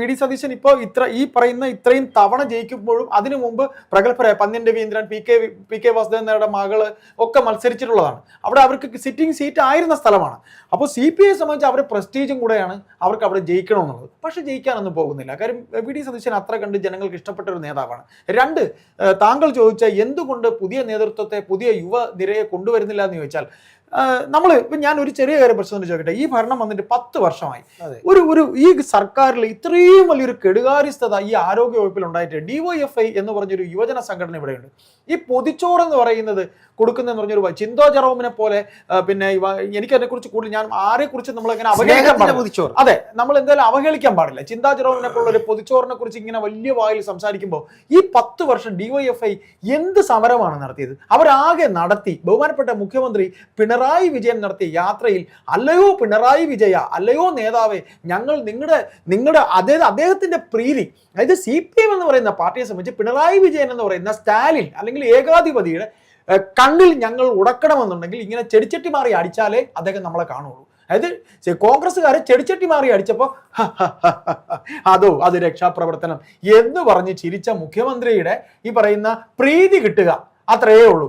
V D Satheesan ഇപ്പോൾ ഇത്രയും തവണ ജയിക്കുമ്പോഴും അതിനു മുമ്പ് പ്രഗത്ഭരായ പന്ന്യൻ രവീന്ദ്രൻ, പി കെ വാസുദേവൻ നായരുടെ മകള് ഒക്കെ മത്സരിച്ചിട്ടുള്ളതാണ്. അവിടെ അവർക്ക് സിറ്റിംഗ് സീറ്റ് ആയിരുന്ന സ്ഥലമാണ്. അപ്പോൾ CPI സംബന്ധിച്ച് അവർ പ്രസ്റ്റീജും കൂടെയാണ് അവർക്ക് അവിടെ ജയിക്കണമെന്നുള്ളത്. പക്ഷെ ജയിക്കാനൊന്നും പോകുന്നില്ല. കാര്യം വി ഡി സതീശൻ അത്ര കണ്ട് ജനങ്ങൾക്ക് ഇഷ്ടപ്പെട്ട ഒരു നേതാവാണ്. 2, താങ്കൾ ചോദിച്ച എന്തുകൊണ്ട് പുതിയ നേതൃത്വത്തെ, പുതിയ യുവനിരയെ കൊണ്ടുവരുന്നില്ല എന്ന് ചോദിച്ചാൽ, ഞാൻ ഒരു ചെറിയ കാര്യം പ്രശ്നം ചോദിക്കട്ടെ. ഈ ഭരണം വന്നിട്ട് 10 വർഷമായി. ഈ സർക്കാരിൽ ഇത്രയും വലിയൊരു കെടുകാര്യസ്ഥത ഈ ആരോഗ്യ വകുപ്പിൽ ഉണ്ടായിട്ട് DYFI എന്ന് പറഞ്ഞൊരു യുവജന സംഘടന ഇവിടെയുണ്ട്. ഈ പൊതിച്ചോറ് എന്ന് പറയുന്നത് കൊടുക്കുന്നതെന്ന് പറഞ്ഞൊരു ചിന്തോ ജെറോമിനെ പോലെ, പിന്നെ എനിക്ക് അതിനെക്കുറിച്ച് കൂടുതൽ, ഞാൻ ആരെക്കുറിച്ച് നമ്മളെങ്ങനെ അവഹേളിക്കാൻ പാടില്ല. അതെ, നമ്മൾ എന്തായാലും അവഹേളിക്കാൻ പാടില്ല. ചിന്താ ജെറോമിനെ പോലുള്ള ഒരു പൊതിച്ചോറിനെ കുറിച്ച് ഇങ്ങനെ വലിയ വായിൽ സംസാരിക്കുമ്പോൾ ഈ 10 വർഷം DYFI എന്ത് സമരമാണ് നടത്തിയത്? അവരാകെ നടത്തി ബഹുമാനപ്പെട്ട മുഖ്യമന്ത്രി പിണറായി വിജയൻ നടത്തിയ യാത്രയിൽ, അല്ലയോ പിണറായി വിജയ, അല്ലയോ നേതാവേ, ഞങ്ങൾ നിങ്ങളുടെ അദ്ദേഹത്തിന്റെ പ്രീതി, അതായത് CPM എന്ന് പറയുന്ന പാർട്ടിയെ സംബന്ധിച്ച് പിണറായി വിജയൻ എന്ന് പറയുന്ന സ്റ്റാലിൻ അല്ലെങ്കിൽ ഏകാധിപതിയുടെ കണ്ണിൽ ഞങ്ങൾ ഉടക്കണമെന്നുണ്ടെങ്കിൽ ഇങ്ങനെ ചെടിച്ചട്ടി മാറി അടിച്ചാലേ അദ്ദേഹം നമ്മളെ കാണുള്ളൂ. അതായത് കോൺഗ്രസ്സുകാരെ ചെടിച്ചട്ടി മാറി അടിച്ചപ്പോൾ അത് രക്ഷാപ്രവർത്തനം എന്ന് പറഞ്ഞ് ചിരിച്ച മുഖ്യമന്ത്രിയുടെ ഈ പറയുന്ന പ്രീതി കിട്ടുക, അത്രയേ ഉള്ളൂ.